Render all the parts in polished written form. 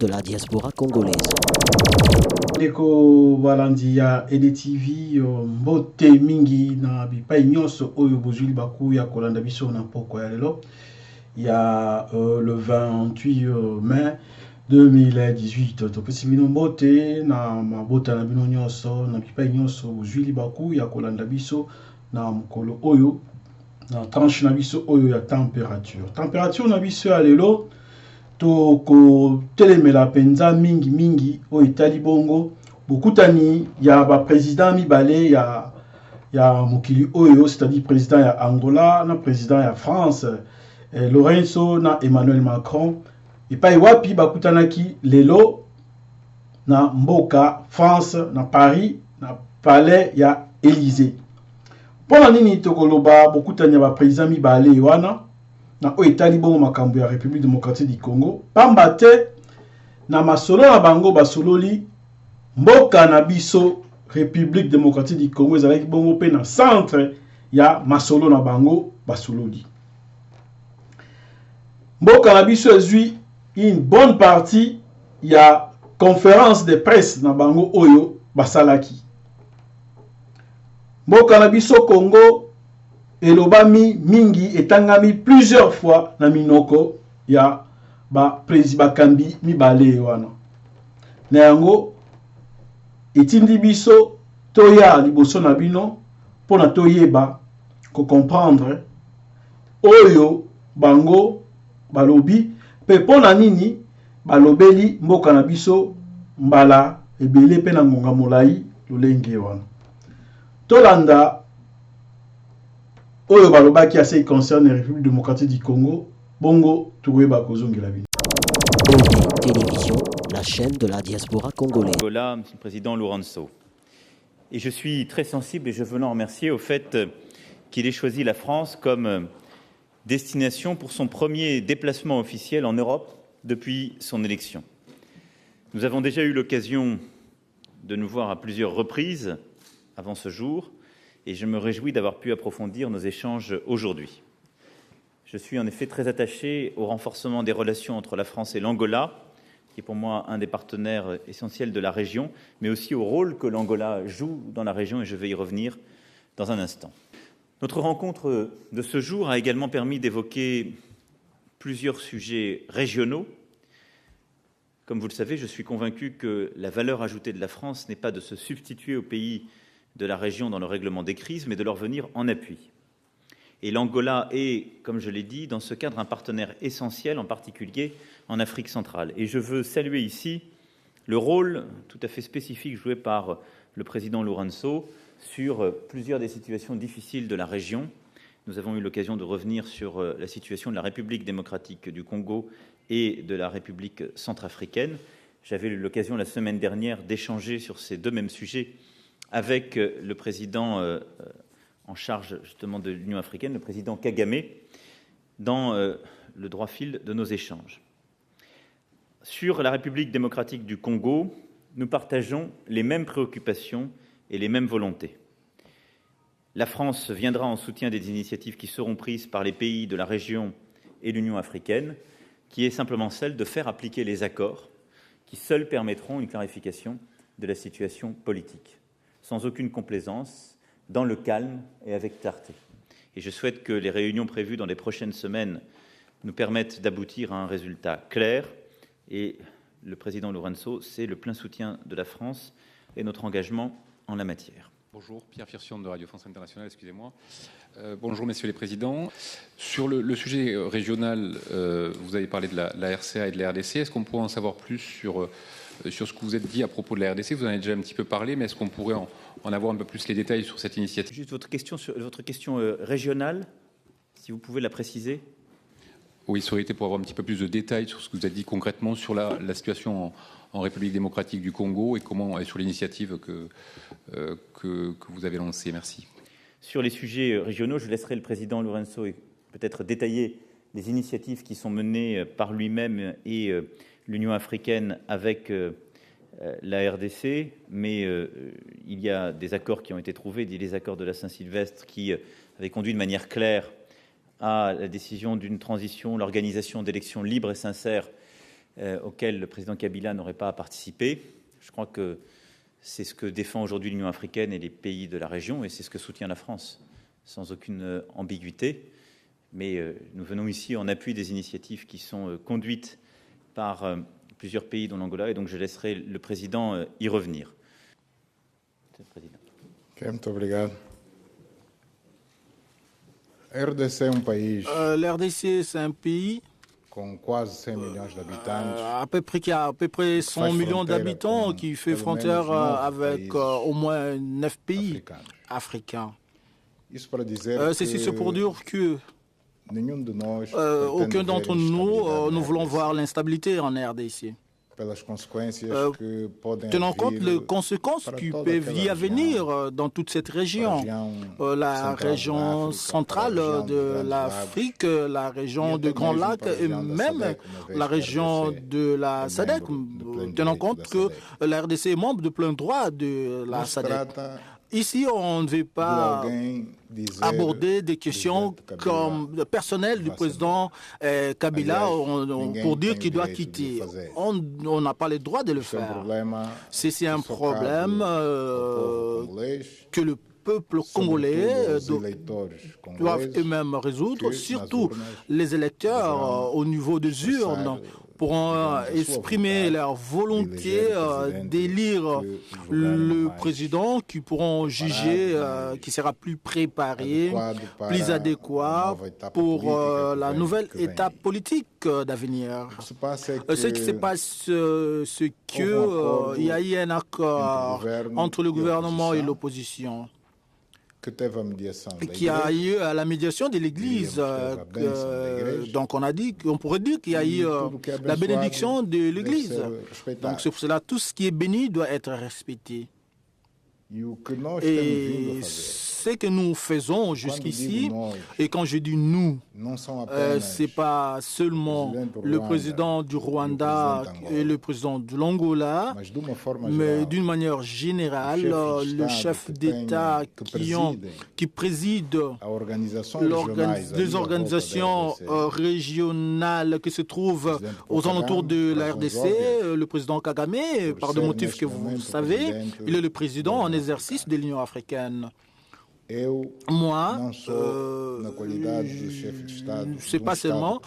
de la diaspora congolaise. Ndeko balandi ya EDTV mbote mingi na bipai nyonso oyo bozwi baku ya kolanda biso na poko ya lelo ya le 28 mai 2018 topesi bino mbote na mabota na bino nyonso na bipai nyonso bozwi baku ya kolanda biso na mokolo oyo na tranche na biso oyo ya température na biso ya lelo toko telemela penza mingi oyo etali bongo bokutani ya ba président mibale ya mokili oyo, c'est-à-dire président ya Angola na président ya France, Lorenzo na Emmanuel Macron epai wapi bakutanaki lelo na mboka France na Paris na palais ya Élysée. Pona nini tokoloba bokutani ya ba président mibale wana na oyo etali bongo makambo ya République démocratique du Congo, pamba te na masolo na bango basololi mboka na biso République démocratique du Congo ezalaki bongo pe na centre ya masolo na bango basololi. Mboka na biso ezwi une bonne partie ya conférence de presse na bango oyo basalaki. Mboka na biso Congo elobami mingi etangami plusieurs fois na minoko ya ba président bakambi mibale wana. Na yango etindi biso toya liboso na bino pona toyeba ko comprendre oyo bango balobi pe pona nini balobeli mboka na biso mbala ebele pe na ngonga molai lolenge wana. Tolanda oyo balobaki à ce qui concerne la République démocratique du Congo, bongo toyeba kozongela bino. OD Télévision, la chaîne de la diaspora congolaise. Angola, Monsieur le Président Lourenço. Et je suis très sensible et je veux l'en remercier au fait qu'il ait choisi la France comme destination pour son premier déplacement officiel en Europe depuis son élection. Nous avons déjà eu l'occasion de nous voir à plusieurs reprises avant ce jour et je me réjouis d'avoir pu approfondir nos échanges aujourd'hui. Je suis en effet très attaché au renforcement des relations entre la France et l'Angola, qui est pour moi un des partenaires essentiels de la région, mais aussi au rôle que l'Angola joue dans la région, et je vais y revenir dans un instant. Notre rencontre de ce jour a également permis d'évoquer plusieurs sujets régionaux. Comme vous le savez, je suis convaincu que la valeur ajoutée de la France n'est pas de se substituer aux pays de la région dans le règlement des crises, mais de leur venir en appui. Et l'Angola est, comme je l'ai dit, dans ce cadre un partenaire essentiel, en particulier en Afrique centrale. Et je veux saluer ici le rôle tout à fait spécifique joué par le président Lourenço sur plusieurs des situations difficiles de la région. Nous avons eu l'occasion de revenir sur la situation de la République démocratique du Congo et de la République centrafricaine. J'avais eu l'occasion la semaine dernière d'échanger sur ces deux mêmes sujets avec le président en charge justement de l'Union africaine, le président Kagame, dans le droit fil de nos échanges. Sur la République démocratique du Congo, nous partageons les mêmes préoccupations et les mêmes volontés. La France viendra en soutien des initiatives qui seront prises par les pays de la région et l'Union africaine, qui est simplement celle de faire appliquer les accords qui seuls permettront une clarification de la situation politique, sans aucune complaisance, dans le calme et avec clarté. Et je souhaite que les réunions prévues dans les prochaines semaines nous permettent d'aboutir à un résultat clair. Et le président Lourenço, c'est le plein soutien de la France et notre engagement en la matière. Bonjour, Pierre Firsion de Radio France Internationale, excusez-moi. Bonjour, messieurs les présidents. Sur le sujet régional, vous avez parlé de la RCA et de la RDC. Est-ce qu'on pourrait en savoir plus sur ce que vous êtes dit à propos de la RDC? Vous en avez déjà un petit peu parlé, mais est-ce qu'on pourrait en avoir un peu plus les détails sur cette initiative? Juste votre question régionale, si vous pouvez la préciser. Oui, ça aurait été pour avoir un petit peu plus de détails sur ce que vous avez dit concrètement sur la situation en République démocratique du Congo et sur l'initiative que vous avez lancée. Merci. Sur les sujets régionaux, je laisserai le président Lourenço peut-être détailler les initiatives qui sont menées par lui-même et l'Union africaine avec la RDC, mais il y a des accords qui ont été trouvés, les accords de la Saint-Sylvestre, qui avaient conduit de manière claire à la décision d'une transition, l'organisation d'élections libres et sincères auquel le président Kabila n'aurait pas à participer. Je crois que c'est ce que défend aujourd'hui l'Union africaine et les pays de la région, et c'est ce que soutient la France, sans aucune ambiguïté. Mais nous venons ici en appui des initiatives qui sont conduites par plusieurs pays dont l'Angola, et donc je laisserai le président y revenir. Monsieur le Président. Muito obrigado. RDC é país L'RDC, c'est un pays com quase 100 milhões d'habitantes. qui a à peu près 100 millions d'habitants, qui fait frontière avec au moins 9 pays africains. Isso para dizer C'est pour dire que nenhum de nós aucun d'entre nous, nous voulons voir l'instabilité en RDC. pelas consequências que podem Tenant compte vir des conséquences para qui toda peuvent aquela y região, venir dans toute cette région, la région centrale de l'Afrique, la région de Grand Lac et même la région de la SADC, tenant compte que la RDC est membre de plein droit de la SADC. Ici, on ne veut pas aborder des questions comme personnelles du président Kabila pour dire qu'il doit quitter. On n'a pas le droit de le faire. C'est un problème que le peuple congolais doivent eux-mêmes résoudre, surtout les électeurs au niveau des urnes pourront exprimer leur volonté d'élire le président qui pourront juger qui sera plus préparé, plus adéquat pour la nouvelle étape politique d'avenir. Ce qui se passe, c'est qu'il y a eu un accord entre le gouvernement et l'opposition, qui a eu à la médiation de l'Église. Donc on pourrait dire qu'il y a eu la bénédiction de l'Église. Donc c'est pour cela tout ce qui est béni doit être respecté. Et ce que nous faisons jusqu'ici, et quand je dis nous, ce n'est pas seulement le président du Rwanda et le président de l'Angola, mais d'une manière générale, le chef d'État qui préside les organisations régionales qui se trouvent aux alentours de la RDC, le président Kagame, par des motifs que vous savez, il est le président en exercice de l'Union africaine. Moi, c'est pas seulement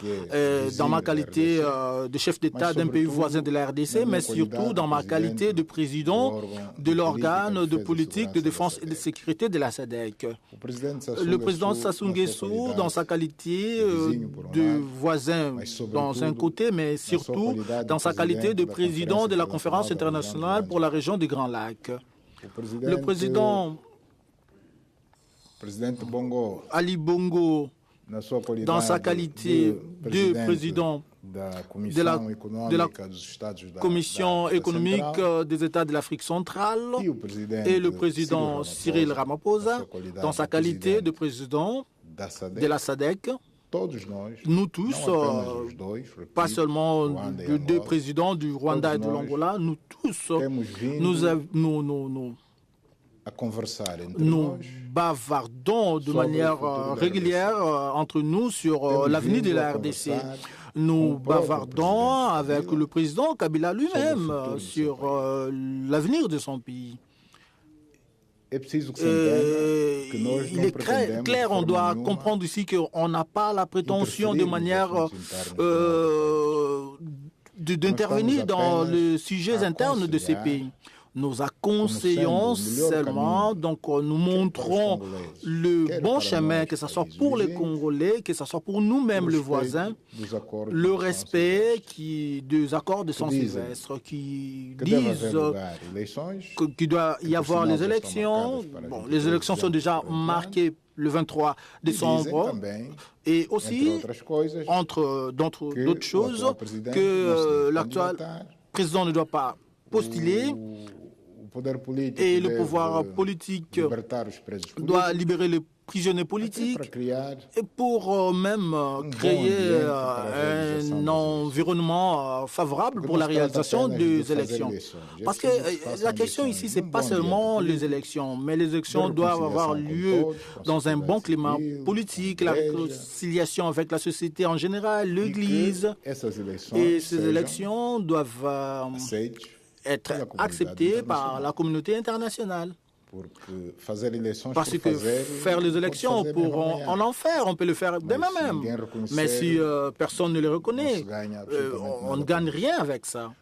dans ma qualité de chef d'État d'un pays voisin de la RDC, mais surtout dans ma qualité de président de l'organe de politique de défense et de sécurité de la SADC. Le président Sassou Nguesso, dans sa qualité de voisin dans un côté, mais surtout dans sa qualité de président de la conférence internationale pour la région du Grand Lac. Le président Ali Bongo, dans sa qualité de président de la Commission économique des États de l'Afrique centrale, et le président Cyril Ramaphosa, dans sa qualité de président de la SADC, nous tous, pas seulement les deux présidents du Rwanda et de l'Angola, nous tous, nous bavardons de manière régulière entre nous sur l'avenir de la RDC. Nous bavardons avec le président Kabila lui-même sur l'avenir de son pays. Il est clair, on doit comprendre ici qu'on n'a pas la prétention de manière d'intervenir dans les sujets internes de ces pays. Nous conseillons seulement, donc nous montrons le bon chemin, que ce soit pour les Congolais, que ce soit pour nous-mêmes, les voisins, le respect des accords de Saint-Sylvestre qui disent qu'il doit y avoir les élections. Bon, les élections sont déjà marquées le 23 décembre, et aussi, entre d'autres choses, que l'actuel président ne doit pas postuler, Et le pouvoir politique doit libérer les prisonniers politiques et pour même créer un environnement favorable pour la réalisation des élections. Parce que la question ici, ce n'est pas seulement les élections, mais les élections doivent avoir lieu dans un bon climat politique, la réconciliation avec la société en général, l'Église. Et ces élections doivent être acceptées par la communauté internationale. Parce que faire les élections, on en faire, on peut le faire demain même. Mais si personne ne les reconnaît, on ne gagne rien avec ça.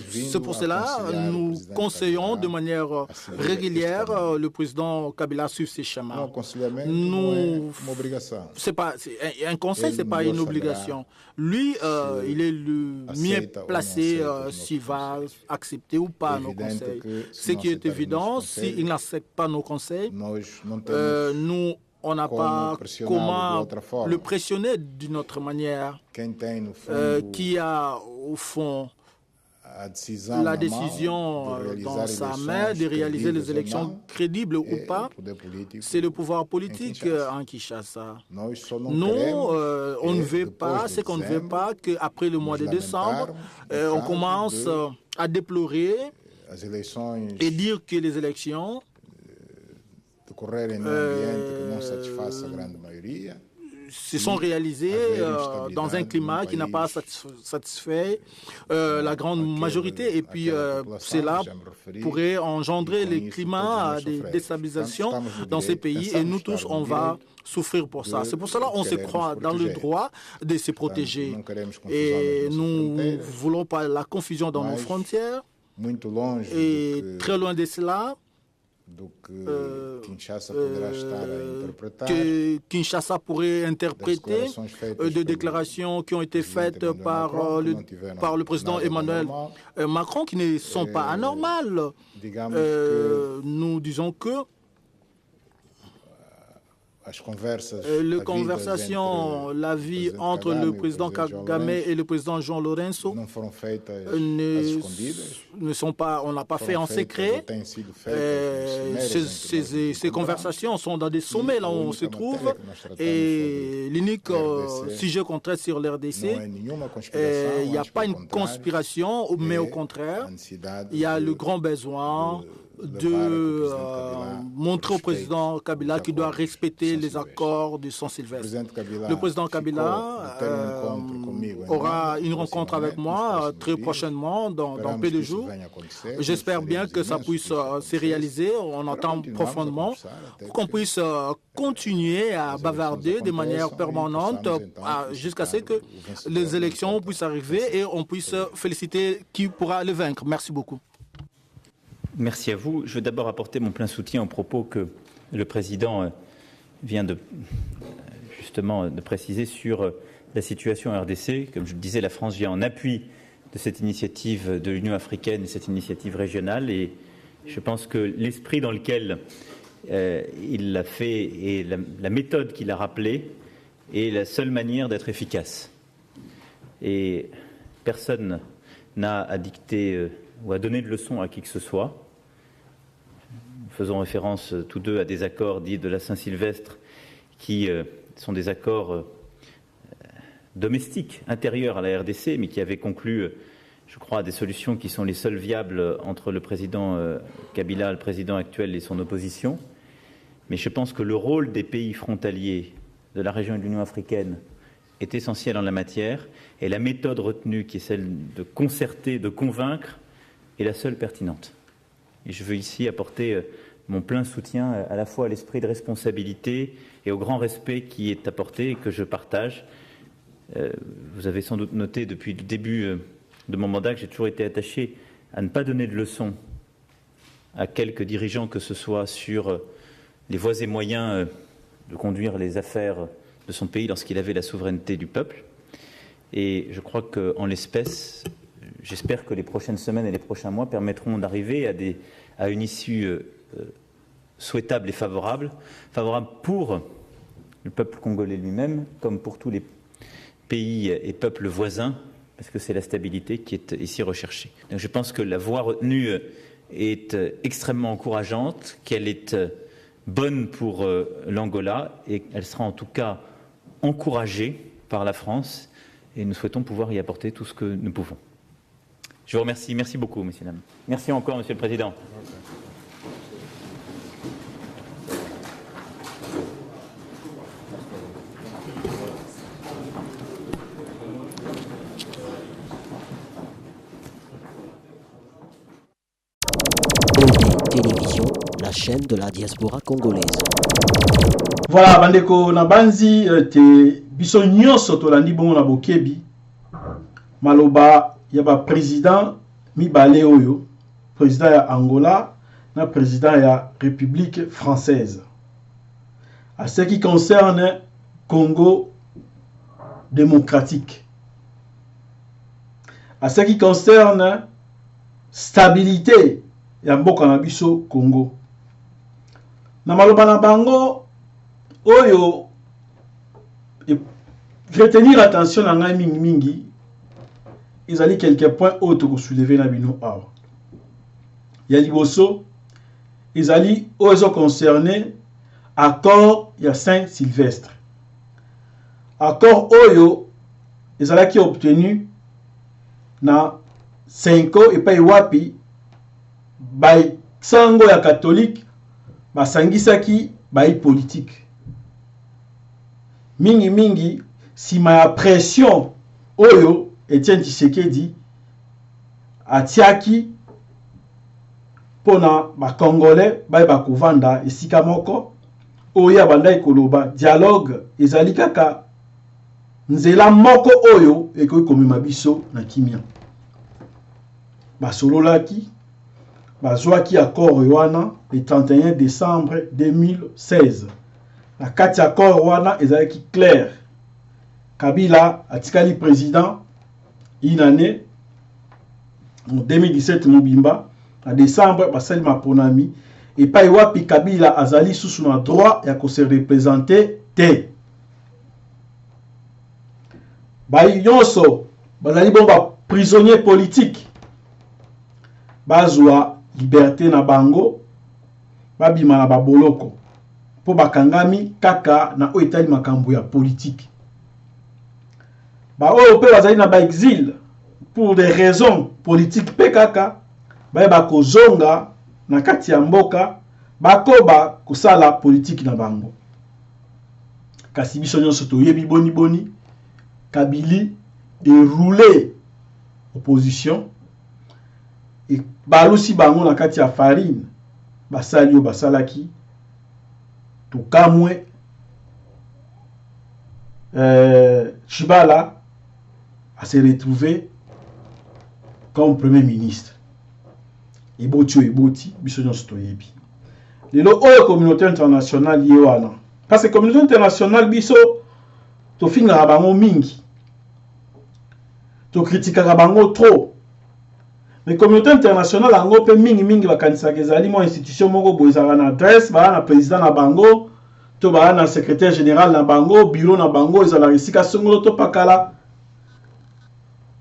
C'est pour cela que nous conseillons de manière régulière le président Kabila suivre ses chemins. C'est pas un conseil, ce n'est pas une obligation. Lui, il est le mieux placé s'il va accepter ou pas nos conseils. Ce qui est évident, s'il n'accepte pas nos conseils, nous, on n'a pas comment le pressionner d'une autre manière. Qui a, au fond, la décision dans sa main de réaliser les élections crédibles ou pas, c'est le pouvoir politique en Kinshasa. Nous, on ne veut pas, c'est qu'on ne veut pas qu'après le mois de décembre, on commence à déplorer et dire que les élections se sont réalisées dans un climat qui n'a pas satisfait la grande majorité. Et puis, cela pourrait engendrer les climats de déstabilisation dans ces pays. Et nous tous, on va souffrir pour ça. C'est pour cela qu'on se croit dans le droit de se protéger. Et nous ne voulons pas la confusion dans nos frontières. Et très loin de cela, que Kinshasa pourrait interpréter des déclarations qui ont été faites par le président Emmanuel Macron qui ne sont pas anormales. Nous disons que les conversations, la vie entre le président Kagame et le président João Lourenço ne sont pas, on n'a pas fait en secret. Ces conversations sont dans des sommets là où on se trouve et l'unique sujet qu'on traite sur l'RDC, il n'y a pas une conspiration, mais au contraire, il y a le grand besoin de montrer au président Kabila qu'il doit respecter les accords de Saint-Sylvestre. Le président Kabila aura une rencontre avec moi très prochainement, dans peu de jours. J'espère bien que ça puisse se réaliser, on entend profondément, pour qu'on puisse continuer à bavarder de manière permanente jusqu'à ce que les élections puissent arriver et on puisse féliciter qui pourra le vaincre. Merci beaucoup. Merci à vous. Je veux d'abord apporter mon plein soutien aux propos que le président vient de préciser sur la situation en RDC. Comme je le disais, la France vient en appui de cette initiative de l'Union africaine et cette initiative régionale. Et je pense que l'esprit dans lequel il l'a fait et la méthode qu'il a rappelée est la seule manière d'être efficace. Et personne n'a à dicter ou à donner de leçons à qui que ce soit. Faisons référence tous deux à des accords dits de la Saint-Sylvestre qui sont des accords domestiques, intérieurs à la RDC, mais qui avaient conclu, je crois, des solutions qui sont les seules viables entre le président Kabila, le président actuel, et son opposition. Mais je pense que le rôle des pays frontaliers de la région et de l'Union africaine est essentiel en la matière, et la méthode retenue, qui est celle de concerter, de convaincre, est la seule pertinente. Et je veux ici apporter mon plein soutien à la fois à l'esprit de responsabilité et au grand respect qui est apporté et que je partage. Vous avez sans doute noté depuis le début de mon mandat que j'ai toujours été attaché à ne pas donner de leçons à quelques dirigeants que ce soit sur les voies et moyens de conduire les affaires de son pays lorsqu'il avait la souveraineté du peuple. Et je crois qu'en l'espèce, j'espère que les prochaines semaines et les prochains mois permettront d'arriver à une issue souhaitable et favorable pour le peuple congolais lui-même, comme pour tous les pays et peuples voisins, parce que c'est la stabilité qui est ici recherchée. Donc je pense que la voie retenue est extrêmement encourageante, qu'elle est bonne pour l'Angola et elle sera en tout cas encouragée par la France et nous souhaitons pouvoir y apporter tout ce que nous pouvons. Je vous remercie. Merci beaucoup, messieurs et dames. Merci encore, Monsieur le Président. Télévision, la chaîne de la diaspora congolaise. Voilà, bandeko na banzi te biso nyonso tolandi bongo na bokebi maloba ya ba président mibale oyo, président ya Angola na président ya République française. À ce qui concerne Congo démocratique, à ce qui concerne stabilité ya mboka na biso Congo, na maloba na bango oyo retenir attention na ngai mingi mingi ezali quelques points autres ko soulever na bino awa. Ya liboso ezali oyo concerné accord ya Saint-Sylvestre. Accord oyo ezalaki obtenu na 5 epai wapi bai sango ya catholique basangisaki bai politique. Mingi mingi sima ya pression oyo Etienne Tshisekedi atiaki pona ba Congolais bai bakovanda esika moko oyo bandai koloba dialogue ezali kaka nzela moko oyo ekoki komema biso na kimia. Basololaki bazwaki accord wana le 31 décembre 2016. La kati accord wana ezalaki clair. Kabila atikali président une année en 2017 Mobimba en décembre basali maponami et pa wapi Kabila azali sous na droit ya ko se représenter te. Ba yonso bazali bomba prisonnier politique. Bazwa liberté na bango babima na baboloko po bakangami kaka na oitali makambo ya politique. Ba oyo pe bazali na ba exil pour des raisons politiques pe kaka ba kozonga na kati ya mboka bakoba kusala politique na bango. Kasi biso nyonso toyebi boni boni Kabila déroulé opposition et balusi bango na kati ya farine basali yo basalaki to kamwe Chibala a se retrouvé comme premier ministre. Eboti eboti biso nyonso toyebi. Lelo oyo communauté internationale ye wana. Parce que communauté internationale biso to finga bango mingi. To critikaka bango trop. Mais communauté internationale ango pe mingi mingi bakanisa kezali mo institution moko boizaka na adresse ba na président na bango to ba na secrétaire général na bango bureau na bango ezala risika songolo to pakala.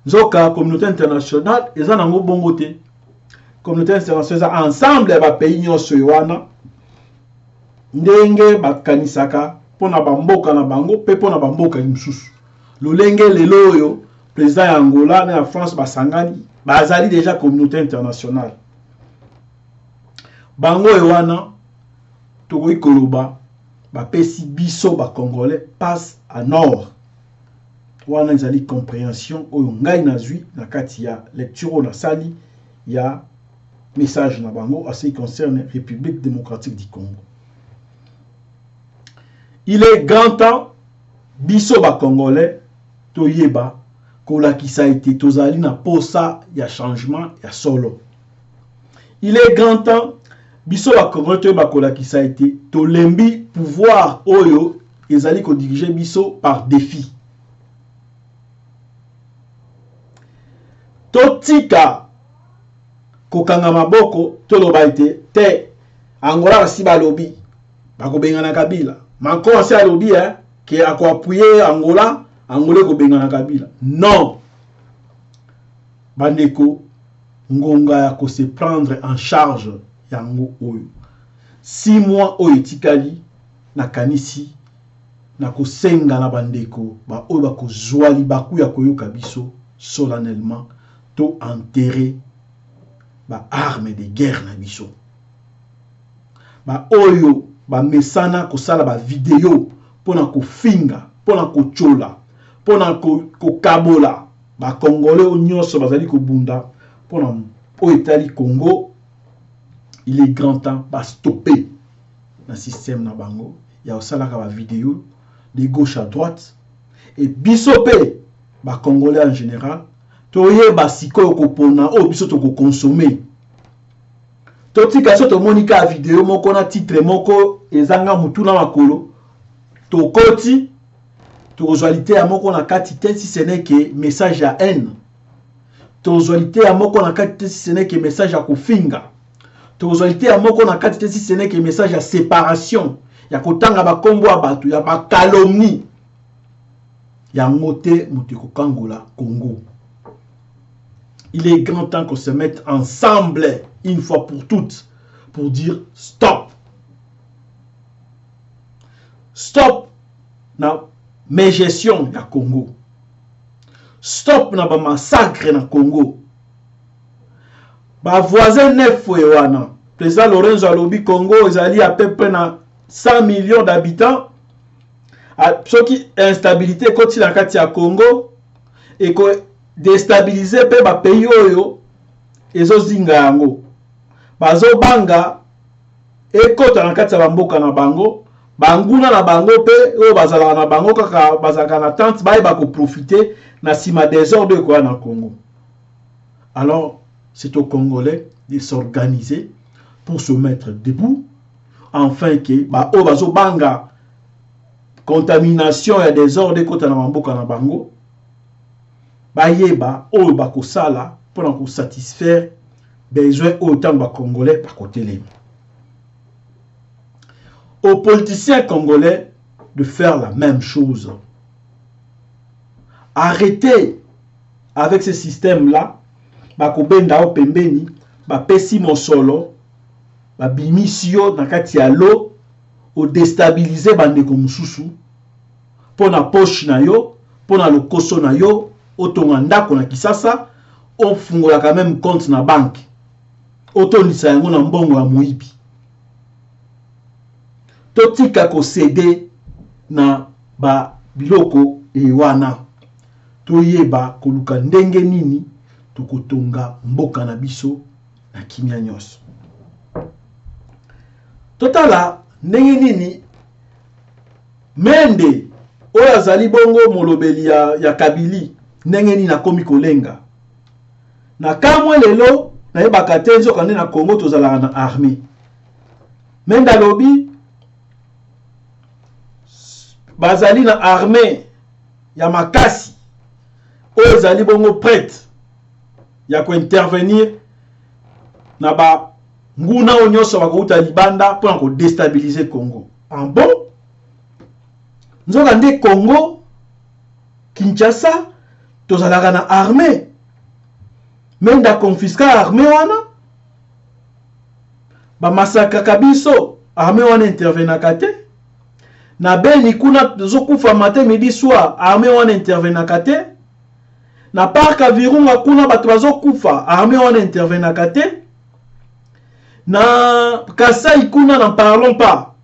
Zoka communauté internationale eza nango bongo te. Communauté internationale ensemble ba pays nyonso wana ndenge bakanisaka pona bamboka na bango pe pona bamboka misusu. Lolenge lelo oyo président ya Angola na ya France basangani bazali déjà communauté internationale. Bango wana tokoki koloba bapesi biso ba Congolais passe à nord. Wana ezali compréhension oyo ngai nazwi na kati ya lecture na sali ya message na bango à ce qui concerne République démocratique du Congo. Il est grand temps biso ba Congolais toyeba kolakisa ete tozali na posa ya changement ya solo. Il est grand temps biso ba Congolais toyeba kolakisa ete tolembi pouvoir oyo ezali ko diriger biso par défi. Totika kokanga maboko toloba ete te Angola basi balobi bakobengana Kabila. Macron si alobi ke ako appuyer Angola ko bengana Kabila. Non. Bandeko ngonga ya ko se prendre en charge yango oyo 6 mois oyo etikali na kanisi na kosenga na bandeko ba oyo bakozwa libaku ya koyoka biso solennellement to enterrer ba arme de guerre na biso ba oyo ba mesana kosala ba video pona kofinga pona kochola pona kokabola ba congolais nyonso bazali kobunda pona oyo etali Congo. Il est grand temps de stopper le système na bango. Il y a aussi la vidéo de gauche à droite et bisopé ba congolais en général. Toye ba siko kopona o biso to consommer. Toti kaso to monika vidéo moko na titre moko ezanga mutuna makolo. To koti to ozwalité à moko na katite si ce n'est que message à haine. To ozwalité à moko na katite si ce n'est que message à kofinga. Tozalité à moko na katite si ce n'est que message à séparation. Ya kotanga ba kombo abatu, ya ba calomnie. Ya moté muteko kangola Congo. Il est grand temps qu'on se mette ensemble une fois pour toutes pour dire stop. Stop na mégestion ya Congo. Stop na ba massacre na Congo. Ba voisin neuf wana. Président Lorenzo alobi Congo ezali à peu près na 100 millions d'habitants. Ce qui instabilité koti na kati ya Congo et ko déstabiliser pe ba pays oyo ezozinga yango. Bazo banga e kota na kati ya bamboka na bango, banguna na bango pe oyo bazala na bango kaka bazaka na tente ba ko profiter na sima désordre quoi na Congo. Alors c'est aux Congolais de s'organiser pour se mettre debout, afin que ba o bazo banga contamination et désordre kota na mboka na bango ba yeba o ba ko sala pour satisfaire besoin autant ba Congolais par côté les. Aux politiciens congolais de faire la même chose. Arrêtez avec ce système là. Bakobenda o pembeni ba pesi mosolo ba bimisio na kati ya lo o déstabiliser bandeko mususu pona poche na yo pona lokoso na yo otonga ndako na Kisasa o fungola quand même compte na banque otondisa yango na mbongo ya muibi totika ko céder na ba biloko e wana toyeba koluka ndenge nini tukotonga mboka na biso na kimia nyonso. Totala ndenge nini mende oyo azali bongo molobeli ya Kabili ndenge nini akomi kolenga. Na kamwe lelo na yebaka te nzoka nde na Congo tozalaka na armée. Mende alobi bazali na armée ya makasi oyo ezali bongo prête ya ko intervenir na ba nguna onyoso bakouta libanda pour ko déstabiliser Congo. En bon nzoka nde Congo Kinshasa tozalaka na armée même da confisquer armée wana ba massacre kabiso armée wana intervenaka te na Beni kuna zokufa matin midi soir armée wana intervenaka te na parka Virunga kuna bato bazokufa armée wana intervenaka te na Kasai kuna n'en parlons pas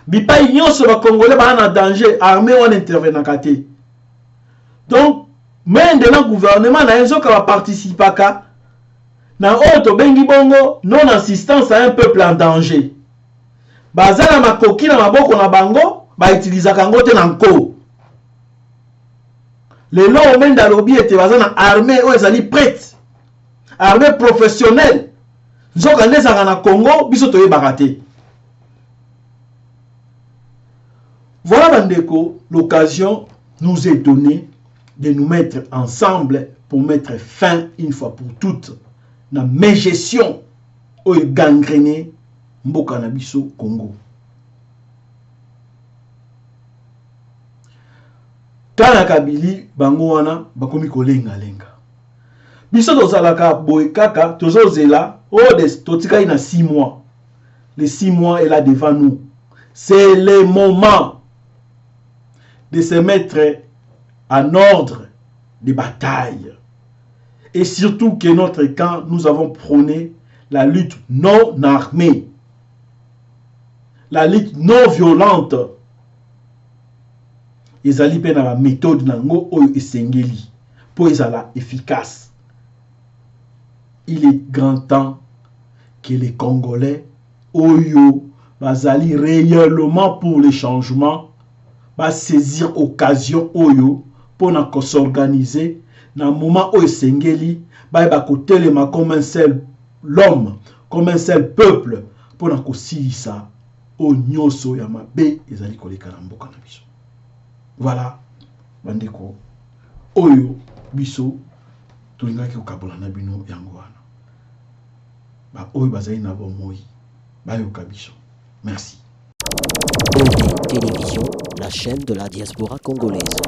bipai nyonso ba Congolais ba na danger armée wana intervenaka te. Donc mende na gouvernement na enzo ka participaka na auto bengi bongo non assistance à un peuple en danger bazala makoki na maboko na bango ba utilizaka ngo te na nko. Les lois au d'Alobi étaient basés dans l'armée où ils allaient prête. Armée professionnelle. Nous avons gagné ça dans Congo, biso toye baraté. Voilà, Bandeko, l'occasion nous est donnée de nous mettre ensemble pour mettre fin une fois pour toutes à la mégestion où il gangréné Mboka na biso Congo. Tana Kabili bango wana bakomi kolenga lenga. Biso tozalaka boye kaka tozozela totika ina 6 mois. Les 6 mois est là devant nous. C'est le moment de se mettre en ordre de bataille. Et surtout que notre camp, nous avons prôné la lutte non armée. La lutte non violente. Ezali pe na la méthode nango oyo esengeli pour ezala efficace. Il est grand temps que les Congolais oyo bazali réellement pour les changements va saisir occasion oyo pour na s'organiser na moment oyo esengeli ba kotelema comme un seul l'homme, comme un seul peuple pour na kosilisa o nyoso ya mabe ezali koleka na mboka na biso. Voilà, bandeko, oyo, biso, tulingaki ukabola na bino yango wana. Ba oyo bazali na bomoi, ba yoka biso. Merci. OD Télévision, la chaîne de la diaspora congolaise.